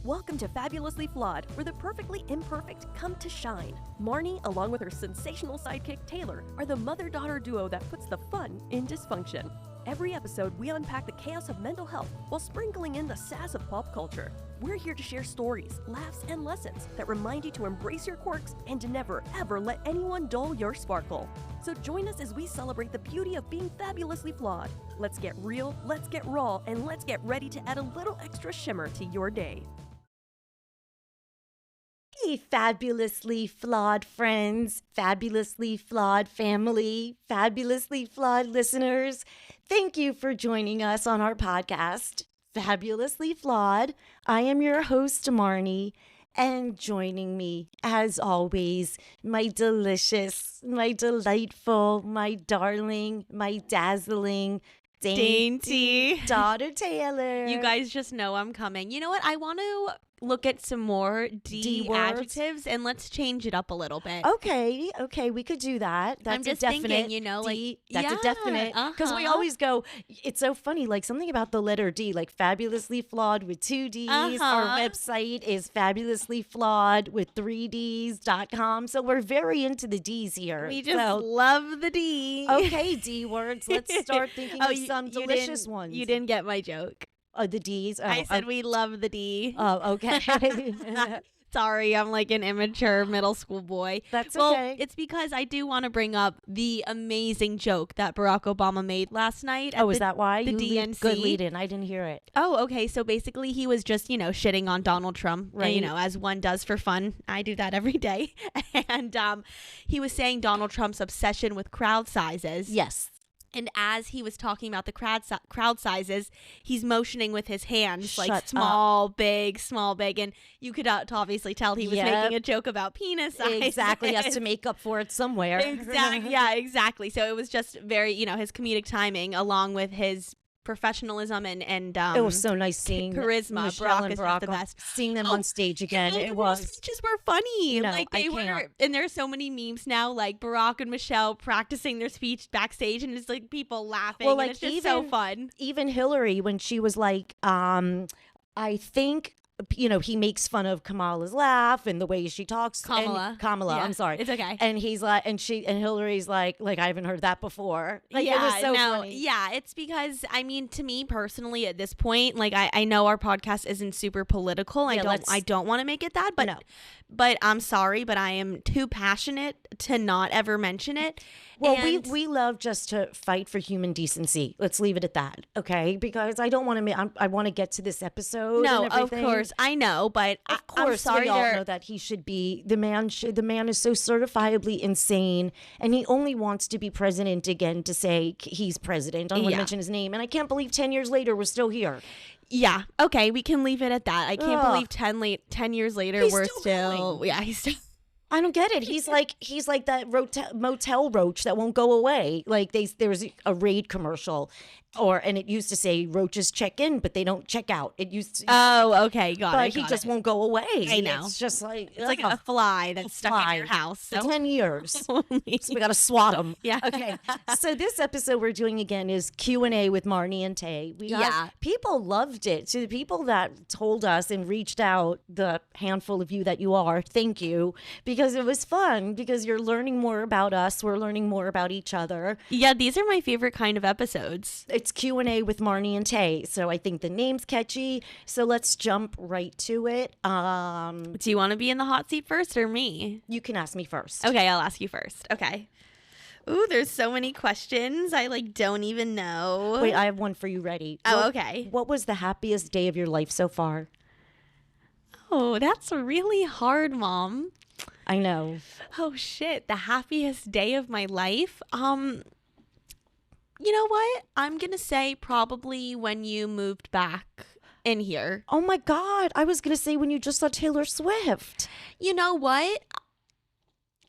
Welcome to Fabulously Flawed, where the perfectly imperfect come to shine. Marni, along with her sensational sidekick Taylor, are the mother-daughter duo that puts the fun in dysfunction. Every episode, we unpack the chaos of mental health while sprinkling in the sass of pop culture. We're here to share stories, laughs, and lessons that remind you to embrace your quirks and to never, ever let anyone dull your sparkle. So join us as we celebrate the beauty of being fabulously flawed. Let's get real, let's get raw, and let's get ready to add a little extra shimmer to your day. Hey, fabulously flawed friends, fabulously flawed family, fabulously flawed listeners. Thank you for joining us on our podcast, Fabulously Flawed. I am your host, Marni, and joining me, as always, my delicious, my delightful, my darling, my dazzling, dainty daughter Taylor. You guys just know I'm coming. You know what? I want to look at some more D adjectives and let's change it up a little bit. Okay, we could do that. That's I'm just a definite thinking, you know, D. like That's a definite. Because we always go, it's so funny, like something about the letter D, like Fabulously Flawed with 2 Ds. Our website is Fabulously Flawed with 3 Ds.com. So we're very into the Ds here. We just love the D. Okay, D words. Let's start thinking of some delicious ones. You didn't get my joke. The Ds. I said we love the D. Oh, okay. Sorry, I'm like an immature middle school boy. That's well, okay. It's because I do want to bring up the amazing joke that Barack Obama made last night. Oh, is that why? The DNC. Good lead in. I didn't hear it. Oh, okay. So basically he was just, shitting on Donald Trump, right? As one does for fun. I do that every day. And he was saying Donald Trump's obsession with crowd sizes. Yes. And as he was talking about the crowd sizes, he's motioning with his hands, like small, big, small, big. And you could obviously tell he was making a joke about penis size. Exactly. He has to make up for it somewhere. Exactly. Yeah, exactly. So it was just very, his comedic timing along with his professionalism and it was so nice seeing charisma. Michelle Barack and Barack the best. Seeing them on stage again. It was. Speeches were funny. No, like they were, and there's so many memes now, like Barack and Michelle practicing their speech backstage, and it's like people laughing. Well, like and it's just so fun. Even Hillary, when she was like, I think. He makes fun of Kamala's laugh and the way she talks. Kamala, yeah. I'm sorry. It's okay. And he's like, and Hillary's like I haven't heard that before. Like, yeah, it was so funny. Yeah, it's because, to me personally at this point, like I know our podcast isn't super political. I don't want to make it that, but no. But I'm sorry, but I am too passionate to not ever mention it. Well, we love just to fight for human decency. Let's leave it at that, okay? Because I don't want to. I want to get to this episode. No, and everything. Of course I know, but of course I'm sorry we all know that he should be the man. The man is so certifiably insane, and he only wants to be president again to say he's president. I don't want to mention his name, and I can't believe 10 years later we're still here. Yeah. Okay. We can leave it at that. I can't believe 10 years later we're still. Yeah. He's still. I don't get it. He's like that motel roach that won't go away. Like there was a Raid commercial, and it used to say roaches check in, but they don't check out. It used to. Oh, okay, got it. But he just won't go away. I know. It's just like it's like a fly that's stuck in your house. So 10 years. So we got to swat him. Yeah. Okay. So this episode we're doing again is Q&A with Marni and Tay. People loved it. So the people that told us and reached out, the handful of you that you are, thank you, because it was fun, because you're learning more about us. We're learning more about each other. Yeah, these are my favorite kind of episodes. It's Q&A with Marni and Tay. So I think the name's catchy. So let's jump right to it. Do you want to be in the hot seat first or me? You can ask me first. Okay, I'll ask you first. Okay. Ooh, there's so many questions. I don't even know. Wait, I have one for you ready. Oh, okay. What was the happiest day of your life so far? Oh, that's really hard, Mom. I know. Oh shit, the happiest day of my life. You know what? I'm going to say probably when you moved back in here. Oh my God. I was going to say when you just saw Taylor Swift. You know what?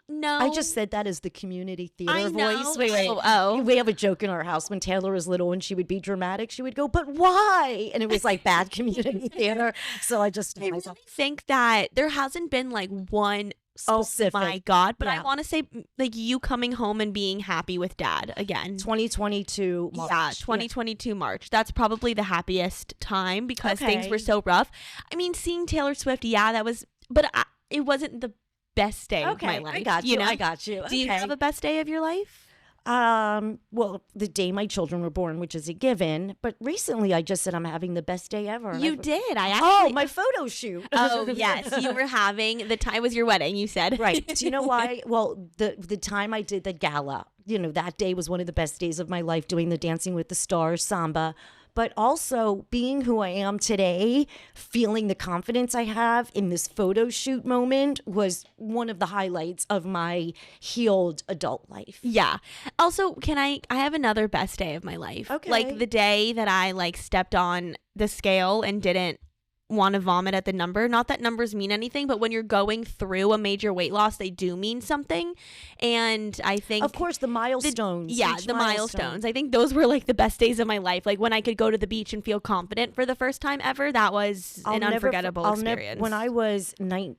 No. I just said that as the community theater I know. voice. Wait. Oh. We have a joke in our house when Taylor was little and she would be dramatic. She would go, but why? And it was like bad community theater. So I just really think that there hasn't been like one specific. Oh my God. But Yeah. I want to say like you coming home and being happy with dad again. 2022 March. Yeah, 2022 March. That's probably the happiest time because things were so rough. I mean, seeing Taylor Swift, yeah, that was, but it wasn't the best day of my life. I got you. know? I got you. Do you have a best day of your life? Well, the day my children were born, which is a given. But recently, I just said I'm having the best day ever. You did. I actually. my photo shoot. Oh yes, you were having the time was your wedding. You said Right. Do you know why? Well, the time I did the gala, that day was one of the best days of my life, doing the Dancing with the Stars samba. But also being who I am today, feeling the confidence I have in this photo shoot moment was one of the highlights of my healed adult life. Yeah. Also, I have another best day of my life. Okay. Like the day that I stepped on the scale and didn't want to vomit at the number. Not that numbers mean anything, but when you're going through a major weight loss, they do mean something. And I think, of course, the milestones. the milestones. I think those were the best days of my life. Like when I could go to the beach and feel confident for the first time ever. That was an unforgettable experience. When I was 20,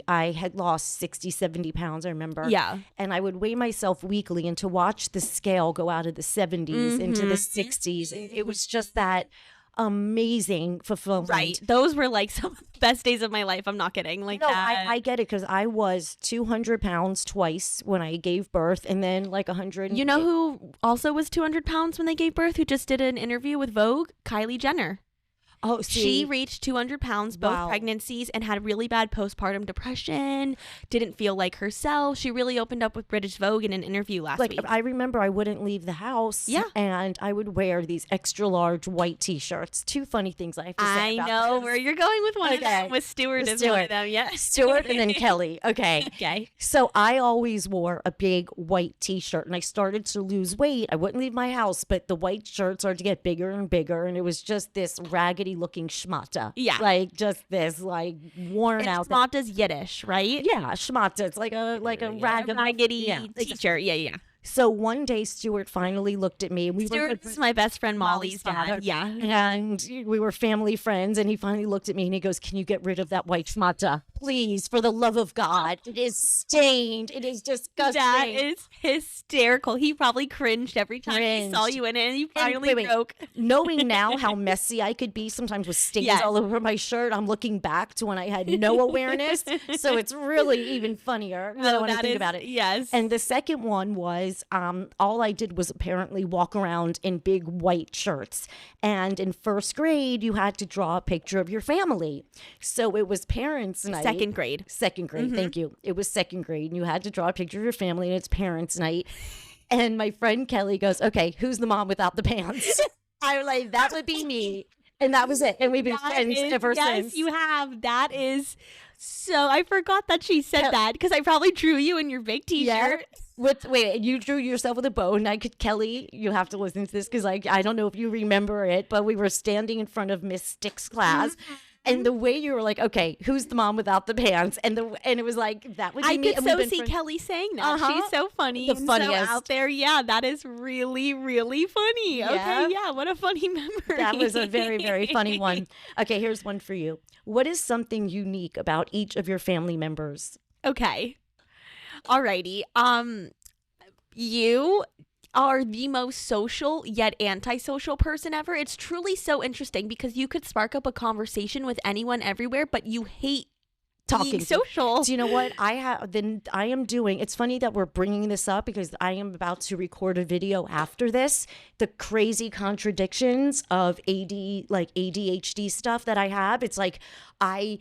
I had lost 60, 70 pounds, I remember. Yeah. And I would weigh myself weekly, and to watch the scale go out of the 70s into the 60s, it was just that amazing fulfillment. Right. Those were some of the best days of my life. I'm not kidding. I get it, because I was 200 pounds twice when I gave birth, and then 100. You know who also was 200 pounds when they gave birth, who just did an interview with Vogue? Kylie Jenner. Oh, see? She reached 200 pounds both pregnancies and had really bad postpartum depression, didn't feel like herself. She really opened up with British Vogue in an interview last week. I remember I wouldn't leave the house, and I would wear these extra large white t-shirts. Two funny things I have to say about know this. where you're going with one of them. With Stuart is one of them, yes. Stuart and then Kelly. Okay. Okay. So I always wore a big white t-shirt, and I started to lose weight. I wouldn't leave my house, but the white shirt started to get bigger and bigger, and it was just this raggedy looking schmata. Yeah. Just this worn out. Schmata's Yiddish, right? Yeah, schmata. It's like a raggedy t-shirt. Yeah. So one day Stuart finally looked at me, and Stuart's my best friend Molly's dad. Yeah. And we were family friends, and he finally looked at me and he goes, "Can you get rid of that white schmata? Please, for the love of God. It is stained. It is disgusting." That is hysterical. He probably cringed every time he saw you in it, and you finally broke. Knowing now how messy I could be sometimes with stains all over my shirt, I'm looking back to when I had no awareness. So it's really even funnier when I think about it. Yes. And the second one was all I did was apparently walk around in big white shirts. And in first grade, you had to draw a picture of your family. So it was parents' night. Second grade. Thank you. It was second grade, and you had to draw a picture of your family, and it's parents' night. And my friend Kelly goes, "Okay, who's the mom without the pants?" I was like, "That would be me." And that was it. And we've been friends ever since. Yes, you have. That is so. I forgot that she said that, because I probably drew you in your big t-shirt. Wait, you drew yourself with a bow, and Kelly, you have to listen to this, because I don't know if you remember it, but we were standing in front of Miss Stick's class. And the way you were like, "Okay, who's the mom without the pants?" And it was like, that would be me. I could so see Kelly saying that. She's so funny. The funniest. So out there. Yeah, that is really, really funny. Yeah. Okay, yeah, what a funny memory. That was a very, very funny one. Okay, here's one for you. What is something unique about each of your family members? Okay. Alrighty. You are the most social yet antisocial person ever. It's truly so interesting, because you could spark up a conversation with anyone everywhere, but you hate being social. Do you know what I am doing? It's funny that we're bringing this up, because I am about to record a video after this. The crazy contradictions of ADHD stuff that I have. It's like I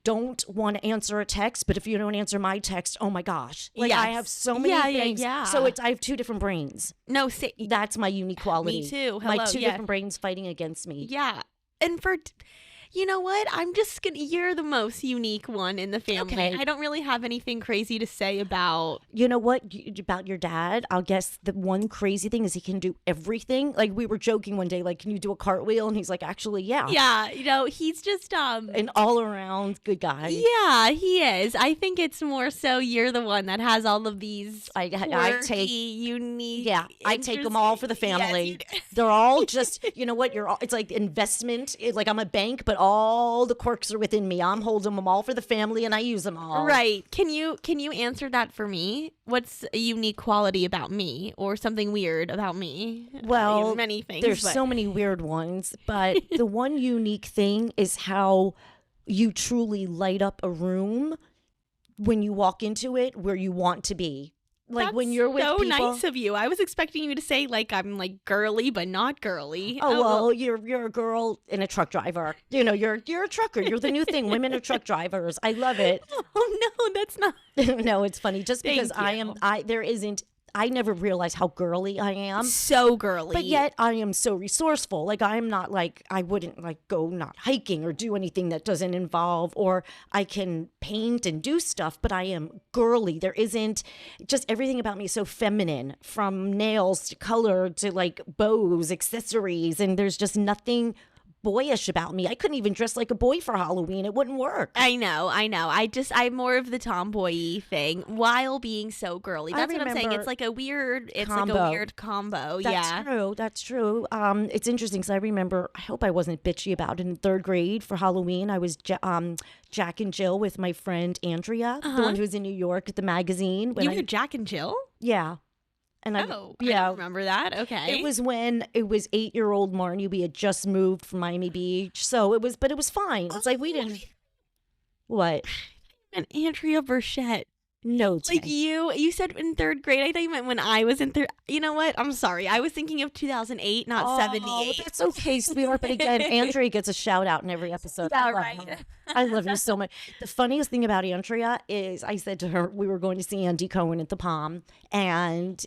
don't want to answer a text, but if you don't answer my text, oh my gosh! I have so many things. Yeah. So I have two different brains. No, that's my unique quality. Me too. My two different brains fighting against me. Yeah, and you know what? You're the most unique one in the family. Okay. I don't really have anything crazy to say about. You know what? About your dad, I'll guess the one crazy thing is he can do everything. We were joking one day, can you do a cartwheel? And he's like, actually, yeah. Yeah, he's just an all around good guy. Yeah, he is. I think it's more so you're the one that has all of these quirky, unique. Yeah, I take them all for the family. Yes, they're all just, you know what? It's like investment. I'm a bank, but all the quirks are within me. I'm holding them all for the family, and I use them all. Right. Can you answer that for me? What's a unique quality about me or something weird about me? Well, many things. There's so many weird ones, but the one unique thing is how you truly light up a room when you walk into it where you want to be. Like That's when you're with so people. nice of you. I was expecting you to say like I'm like girly but not girly. Oh well, you're a girl and a truck driver. You know, you're a trucker. You're the new thing. Women are truck drivers. I love it. Oh no, that's not. No, it's funny. Just because Thank you. I never realized how girly I am. So girly. But yet I am so resourceful. Like I'm not like, I wouldn't like go not hiking or do anything that doesn't involve, or I can paint and do stuff, but I am girly. There isn't, just everything about me is so feminine, from nails to color to like bows, accessories. And there's just nothing boyish about me. I couldn't even dress like a boy for Halloween. It wouldn't work. I know. I'm more of the tomboy thing while being so girly. That's what I'm saying. It's like a weird combo. That's true. It's interesting because I remember, I hope I wasn't bitchy about it, in third grade for Halloween. I was Jack and Jill with my friend Andrea, the one who was in New York at the magazine. You were Jack and Jill? Yeah. And I don't remember that. Okay. It was when it was 8-year-old Marni. We had just moved from Miami Beach. So it was fine. It's like we didn't. What? And Andrea Burchett. No, like you said in third grade. I thought you meant when I was in third. You know what? I'm sorry. I was thinking of 2008, not 78. That's okay, sweetheart. But again, Andrea gets a shout out in every episode. All right. I love her so much. The funniest thing about Andrea is I said to her, we were going to see Andy Cohen at the Palm, and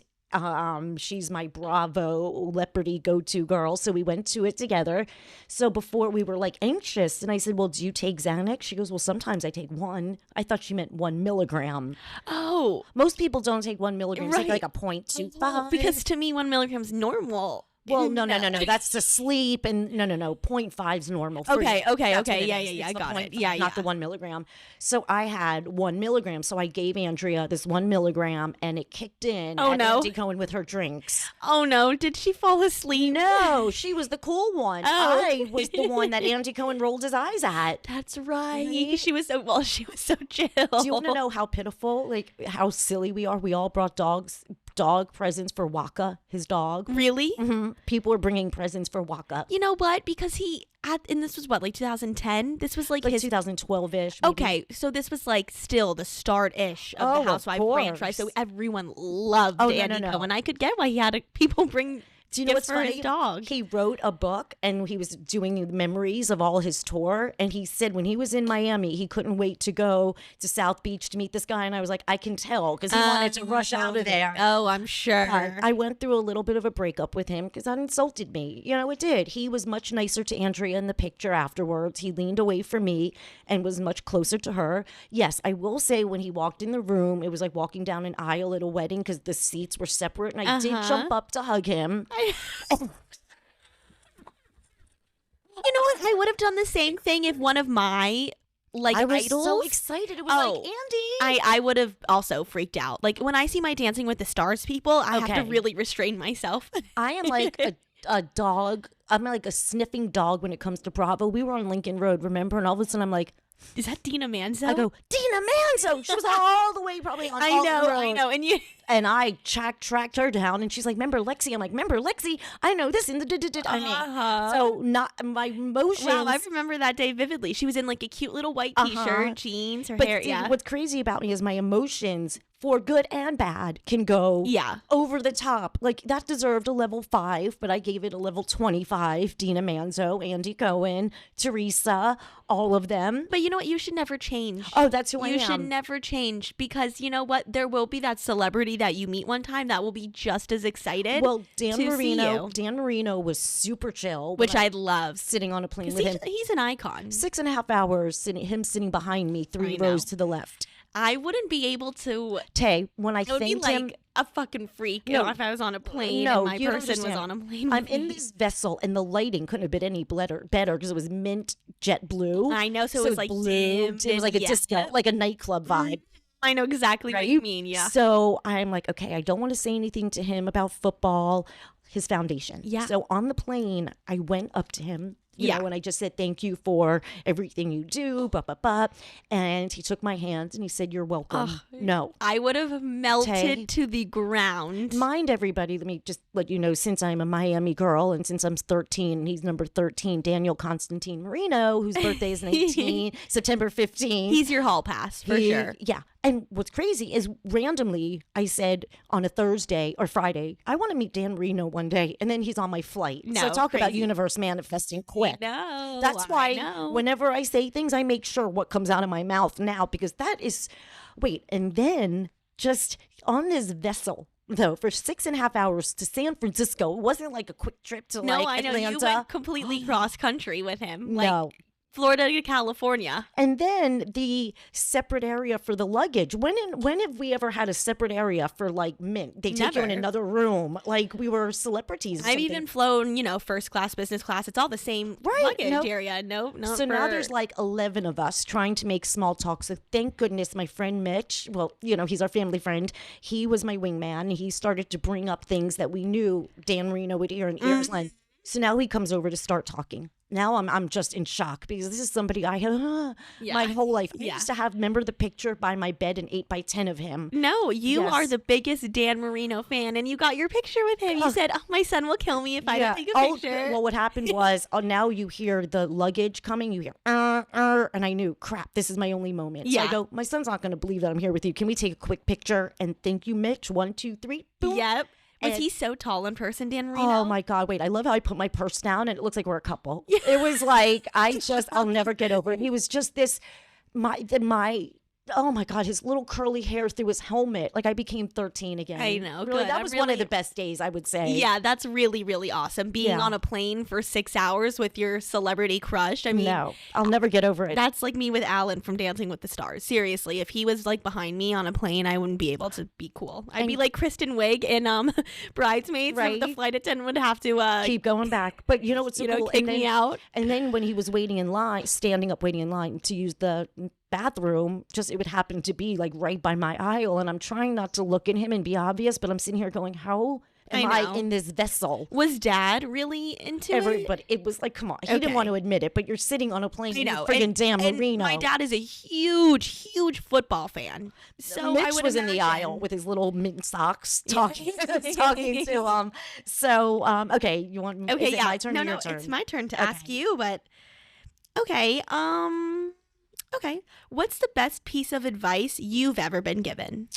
she's my Bravo Leopardy go-to girl. So we went to it together. So before we were like anxious, and I said, well, do you take Xanax? She goes, well, sometimes I take 1. I thought she meant 1 milligram. Oh. Most people don't take 1 milligram. Right. It's like a 0.25. Because to me, 1 milligram is normal. Well, no. That's to sleep, and no. 0.5 is normal. For Okay. you. Yeah. It's I the got it. 0.5, Yeah, not the 1 milligram. So I had 1 milligram. So I gave Andrea this 1 milligram, and it kicked in. Oh, at no. Andy Cohen with her drinks. Oh no! Did she fall asleep? No, she was the cool one. Oh. I was the one that Andy Cohen rolled his eyes at. That's right. Right? She was so chill. Do you want to know how pitiful, like how silly we are? We all brought dog presents for Waka, his dog. Really? Mm-hmm. People were bringing presents for Waka. You know what? Because and this was what, like 2010? This was like his 2012-ish. Maybe. Okay, so this was like still the start-ish of the Housewife franchise. So everyone loved Andy Cohen. I could get why he had people bring. Do you know what's funny? His dog. He wrote a book, and he was doing memories of all his tour. And he said when he was in Miami, he couldn't wait to go to South Beach to meet this guy. And I was like, I can tell, because he wanted to rush out of there. Oh, I'm sure. I went through a little bit of a breakup with him because that insulted me. You know, it did. He was much nicer to Andrea in the picture afterwards. He leaned away from me and was much closer to her. Yes, I will say when he walked in the room, it was like walking down an aisle at a wedding because the seats were separate. And I did jump up to hug him. You know what? I would have done the same thing if one of my I was idols. so excited. It was like, Andy. I would have also freaked out. Like when I see my Dancing with the Stars people, I have to really restrain myself. I am like a dog. I'm like a sniffing dog when it comes to Bravo. We were on Lincoln Road, remember? And all of a sudden I'm like, is that Dina Manzo? I go, Dina Manzo. She was all the way probably on Alton Road. I know. And I tracked her down, and she's like, remember Lexi? I'm like, remember Lexi? I know this. So not my emotions. Wow, I remember that day vividly. She was in like a cute little white t-shirt, jeans, her hair. See, what's crazy about me is my emotions, for good and bad, can go over the top. Like that deserved a level 5, but I gave it a level 25. Dina Manzo, Andy Cohen, Teresa, all of them. But you know what? You should never change. Oh, that's who I am. You should never change, because you know what? There will be that celebrity that you meet one time that will be just as excited. Well, Dan Marino was super chill, which I love. Sitting on a plane with him. He's an icon. 6.5 hours sitting behind me, 3 rows to the left. I wouldn't be able to. Tay, when I thanked him, a fucking freak if I was on a plane and my person was on a plane. I'm in this vessel, and the lighting couldn't have been any better because it was mint jet blue. I know, so it was like blue. It was like a disco, like a nightclub vibe. I know exactly what you mean, yeah. So I'm like, okay, I don't want to say anything to him about football, his foundation. Yeah. So on the plane, I went up to him, you know, and I just said, thank you for everything you do, blah, blah, blah. And he took my hand and he said, you're welcome. No. I would have melted Tay. to the ground. Mind everybody, let me just let you know, since I'm a Miami girl and since I'm 13 and he's number 13, Daniel Constantine Marino, whose birthday is 19, September 15th. He's your hall pass for sure. Yeah. And what's crazy is randomly I said on a Thursday or Friday, I want to meet Dan Marino one day. And then he's on my flight. No, so talk about crazy. universe manifesting quick. No, That's why whenever I say things, I make sure what comes out of my mouth now, because that is, and then just on this vessel, though, for 6.5 hours to San Francisco, it wasn't like a quick trip to No, like I know. Atlanta. You went completely cross country with him. Like, No. Florida to California. And then the separate area for the luggage. When have we ever had a separate area for like mint? They take you in Never. another room like we were celebrities. or I've something. even flown, first class, business class. It's all the same luggage Nope. area. No. So now there's like 11 of us trying to make small talk. So thank goodness my friend Mitch, he's our family friend. He was my wingman. He started to bring up things that we knew Dan Marino would hear in ears. So now he comes over to start talking. Now I'm just in shock because this is somebody I have my whole life. I used to remember the picture by my bed, an 8x10 of him. No, you Yes. are the biggest Dan Marino fan, and you got your picture with him. You said, my son will kill me if I don't take a picture. Well, what happened was, now you hear the luggage coming. You hear, and I knew, crap, this is my only moment. So I go, my son's not going to believe that I'm here with you. Can we take a quick picture? And thank you, Mitch. 1, 2, 3, boom. Yep. Was And- he so tall in person, Dan Marino? Oh my God, wait, I love how I put my purse down and it looks like we're a couple. It was like, I'll never get over it. He was just this, oh my God, his little curly hair through his helmet. Like I became 13 again. I know, Really, good. that I'm was one of really- the best days, I would say. Yeah, that's really, really awesome. Being Yeah. on a plane for 6 hours with your celebrity crush. I mean, No, I'll never get over it. that's like me with Alan from Dancing with the Stars. Seriously, if he was like behind me on a plane, I wouldn't be able to be cool. I'd be like Kristen Wiig in Bridesmaids. Right. The flight attendant would have to Keep going back. But you know what's so cool? kick me out. And then when he was waiting in line, standing up waiting in line to use the bathroom, it would happen to be like right by my aisle. And I'm trying not to look at him and be obvious, but I'm sitting here going, how am I I know. in this vessel? Was Dad really into it? But it was like, come on. He didn't want to admit it, but you're sitting on a plane. I know. Friggin' Dan and Marino. my dad is a huge, huge football fan. So I Mitch would was in the imagine- aisle with his little mint socks talking to him. So, okay, you want Okay, is it yeah. my turn no, or your no, turn? it's my turn to ask you, but okay. Okay. What's the best piece of advice you've ever been given?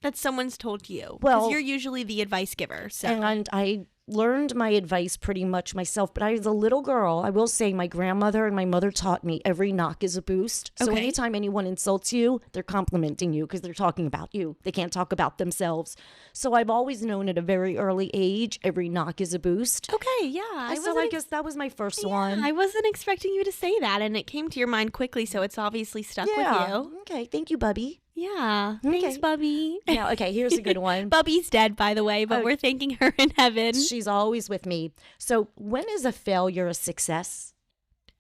That someone's told you. Well- Because you're usually the advice giver. So And I learned my advice pretty much myself, but I was a little girl. I will say my grandmother and my mother taught me every knock is a boost. So Okay. anytime anyone insults you, they're complimenting you because they're talking about you. They can't talk about themselves. So I've always known at a very early age, every knock is a boost. okay, yeah. So I guess that was my first one. I wasn't expecting you to say that, and it came to your mind quickly, so it's obviously stuck with you. Okay. Thank you, Bubby. Yeah. Thanks, Okay. Bubby. Now, okay, here's a good one. Bubby's dead, by the way, but we're thanking her in heaven. She's always with me. So when is a failure a success?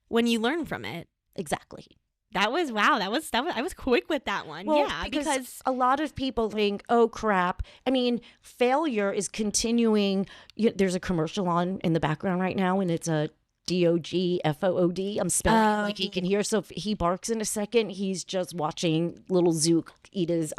When you learn from it. Exactly. That was I was quick with that one. Well, yeah, because a lot of people think, oh crap. I mean, failure is continuing. There's a commercial on in the background right now, and it's a DOGFOOD. I'm spelling it like he can hear. So if he barks in a second, he's just watching little Zook eat his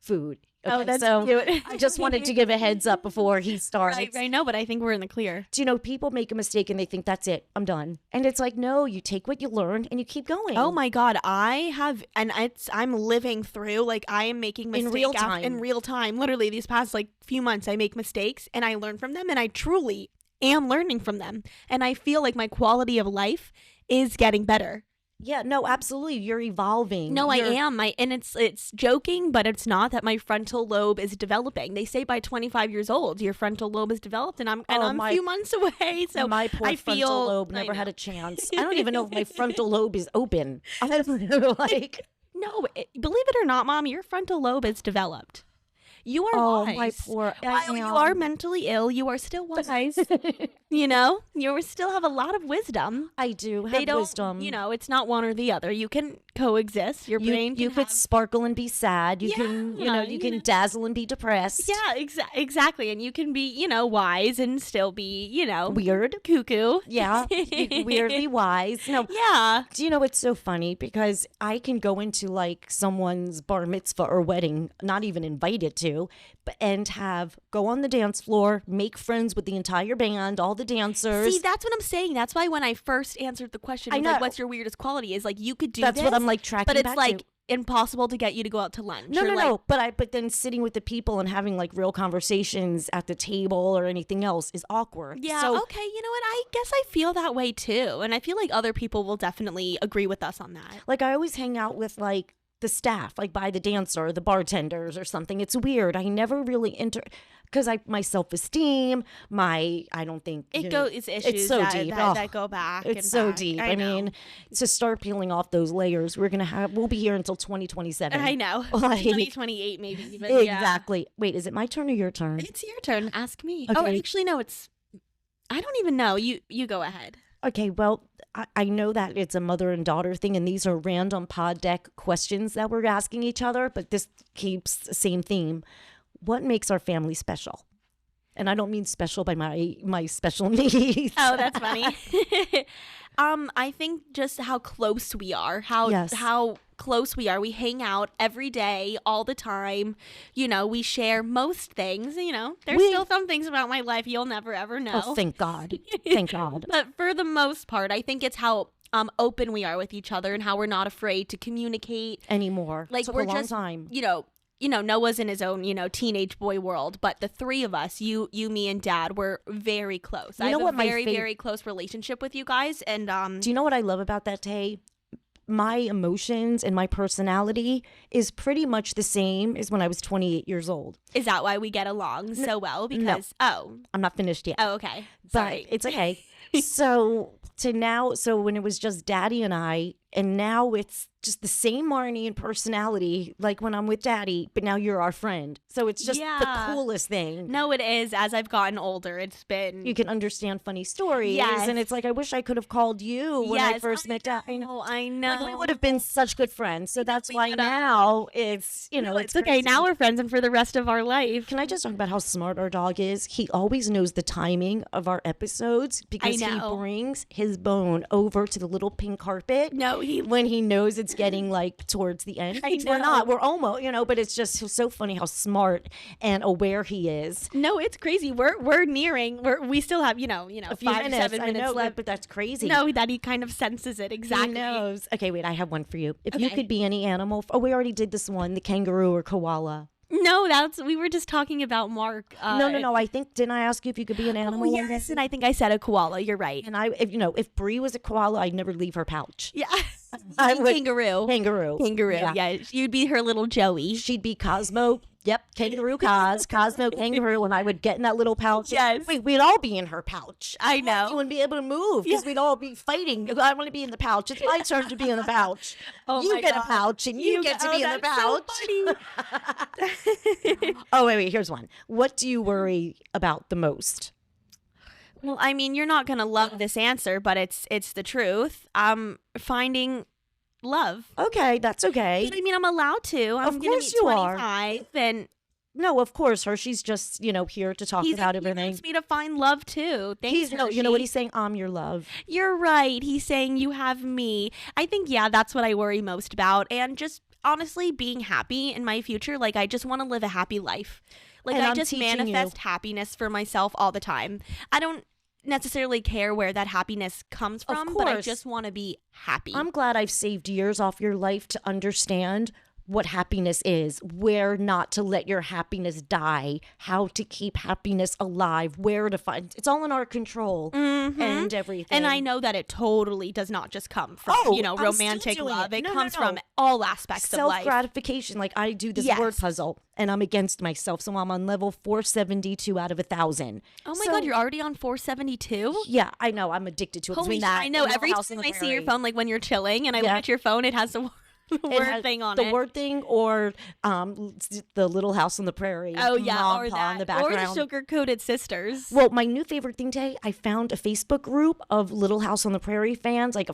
food. Okay, Oh, that's so cute. I just wanted to give a heads up before he starts. I know, but I think we're in the clear. Do you know, people make a mistake and they think that's it, I'm done. And it's like, no, you take what you learned and you keep going. Oh my God, I have, and I'm living through, like I am making mistakes real time. in real time. Literally these past like few months, I make mistakes and I learn from them, and I truly am learning from them. And I feel like my quality of life is getting better. Yeah, no, absolutely. You're evolving. No, You're- I am. And it's joking, but it's not, that my frontal lobe is developing. They say by 25 years old, your frontal lobe is developed, and I'm a few months away. So my poor I frontal feel, lobe never had a chance. I don't even know if my frontal lobe is open. I don't know, like. No, believe it or not, Mom, your frontal lobe is developed. You are Oh, wise. my poor. While you are mentally ill, you are still wise. You still have a lot of wisdom. I do have They don't, wisdom. it's not one or the other. You can coexist. Your brain you could sparkle and be sad. You can, you can dazzle and be depressed. Yeah, exactly. And you can be, wise and still be, weird, cuckoo. Yeah, weirdly wise. No, yeah. Do you know it's so funny because I can go into like someone's bar mitzvah or wedding, not even invited to, and go on the dance floor, make friends with the entire band, all the dancers. See, that's what I'm saying. That's why when I first answered the question, I was like, what's your weirdest quality? Is like you could do that's this. What I'm like tracking but it's back like to. Impossible to get you to go out to lunch. No. But then sitting with the people and having like real conversations at the table or anything else is awkward. Yeah. So, okay. You know what? I guess I feel that way too, and I feel like other people will definitely agree with us on that. Like I always hang out with like the staff, like by the dancer or the bartenders or something. It's weird. I never really because my self-esteem, I don't think it's issues it's so deep. That go back. It's so deep. I mean, to start peeling off those layers, we'll be here until 2027. I know. Like, 2028 maybe even. Exactly. Yeah. Wait, is it my turn or your turn? It's your turn. Ask me. Okay. Oh, actually no, I don't even know. You go ahead. Okay, well, I know that it's a mother and daughter thing, and these are random pod deck questions that we're asking each other, but this keeps the same theme. What makes our family special? And I don't mean special by my special needs. Oh, that's funny. I think just how close we are. How close we are. We hang out every day, all the time. We share most things. There's still some things about my life you'll never ever know. Oh, thank God. Thank God. But for the most part, I think it's how open we are with each other and how we're not afraid to communicate anymore. Like Took we're a long just time. Noah's in his own, teenage boy world, but the three of us, you, me, and Dad, were very close. I have a very close relationship with you guys. And do you know what I love about that, Tay? My emotions and my personality is pretty much the same as when I was 28 years old. Is that why we get along so well? Because I'm not finished yet. Oh, okay. Sorry. But it's okay. So when it was just Daddy and I, and now it's just the same Marni and personality, like when I'm with Daddy, but now you're our friend. So it's just the coolest thing. No, it is. As I've gotten older, it's been... You can understand funny stories. Yes. And it's like, I wish I could have called you when I first met Daddy. I know. Like, we would have been such good friends. So that's why now it's, it's okay. Now we're friends and for the rest of our life. Can I just talk about how smart our dog is? He always knows the timing of our episodes because he brings his bone over to the little pink carpet. No, when he knows it's getting like towards the end. We're not. We're almost, but it's just so funny how smart and aware he is. No, it's crazy. We're nearing. We still have a few 5 to 7 minutes left, but that's crazy. No, that he kind of senses it exactly. He knows. Okay, wait. I have one for you. If you could be any animal, we already did this one: the kangaroo or koala. No, we were just talking about Mark. No. Didn't I ask you if you could be an animal? Oh, yes, and I think I said a koala. You're right. And if Bree was a koala, I'd never leave her pouch. Yeah. I would. Kangaroo. Yeah. You'd be her little Joey. She'd be Cosmo. Yep, kangaroo Cosmo kangaroo, and I would get in that little pouch. Yes. We'd all be in her pouch. I know. You wouldn't be able to move because we'd all be fighting. I want to be in the pouch. It's my turn to be in the pouch. You get a pouch, and you get to be in the pouch. So funny. Oh, wait, here's one. What do you worry about the most? Well, I mean, you're not going to love this answer, but it's the truth. Finding love. Okay, that's okay. But, I mean, I'm allowed to. I'm going to be 25 and no, of course, Hershey's just, here to talk about everything. He wants me to find love too. Thanks, Hershey. You know what he's saying? I'm your love. You're right. He's saying you have me. I think, that's what I worry most about. And just honestly being happy in my future. Like, I just want to live a happy life. Like, I just manifest happiness for myself all the time. I don't necessarily care where that happiness comes from, but I just want to be happy. I'm glad I've saved years off your life to understand what happiness is, where not to let your happiness die, how to keep happiness alive, where to find. It's all in our control and everything. And I know that it totally does not just come from, romantic love. It comes from all aspects of life. Self-gratification. Like I do this word puzzle and I'm against myself. So I'm on level 472 out of 1,000. Oh my God, you're already on 472? Yeah, I know. I'm addicted to it. Holy shit, I know. Every time I see your phone, like when you're chilling and I look at your phone, it has the word thing on it. The word thing, or the Little House on the Prairie. Oh yeah, Mom, or Pa that, in the background. or the sugar-coated sisters. Well, my new favorite thing today, I found a Facebook group of Little House on the Prairie fans, like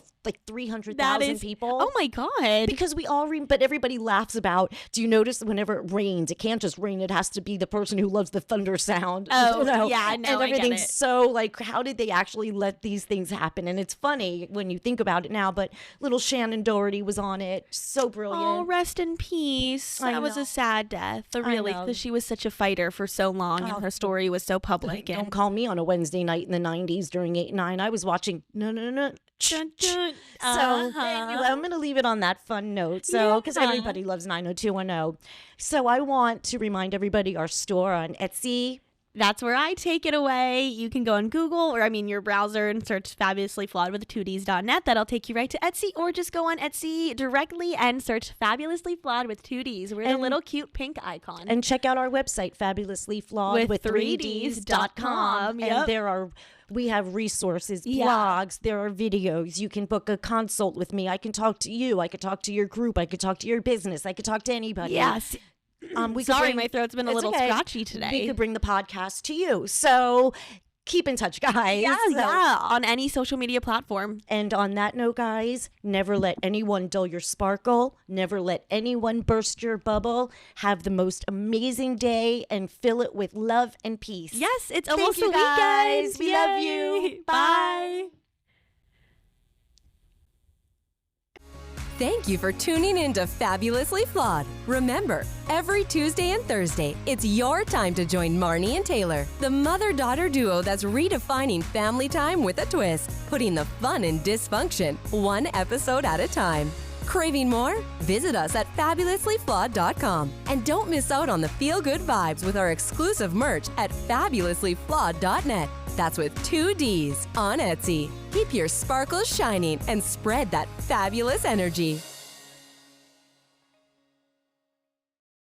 300,000 people. Oh my god! Because we all but everybody laughs about. Do you notice whenever it rains, it can't just rain; it has to be the person who loves the thunder sound. Oh yeah, and everything's so like, how did they actually let these things happen? And it's funny when you think about it now. But little Shannon Doherty was on it, so brilliant. Oh, rest in peace. That was a sad death, really, because she was such a fighter for so long, and her story was so public. Don't call me on a Wednesday night in the 90s during 8 9. I was watching No. Dun, dun. So anyway, I'm going to leave it on that fun note. So because everybody loves 90210. So I want to remind everybody our store on Etsy. That's where I take it away. You can go on Google your browser and search Fabulously Flawed with 2ds.net. That'll take you right to Etsy, or just go on Etsy directly and search Fabulously Flawed with 2ds. We're the little cute pink icon. And check out our website, Fabulously Flawed with 3ds.com. Yep. And we have resources, blogs, there are videos. You can book a consult with me. I can talk to you. I could talk to your group. I could talk to your business. I could talk to anybody. Yes. Sorry, my throat's been a little scratchy today. We could bring the podcast to you. So keep in touch, guys. Yeah, on any social media platform. And on that note, guys, never let anyone dull your sparkle. Never let anyone burst your bubble. Have the most amazing day and fill it with love and peace. Yes, it's almost the weekend. Guys. We love you. Bye. Thank you for tuning in to Fabulously Flawed. Remember, every Tuesday and Thursday, it's your time to join Marni and Taylor, the mother-daughter duo that's redefining family time with a twist, putting the fun in dysfunction, one episode at a time. Craving more? Visit us at fabulouslyflawed.com. And don't miss out on the feel-good vibes with our exclusive merch at fabulouslyflawed.net. That's with 2 Ds on Etsy. Keep your sparkles shining and spread that fabulous energy.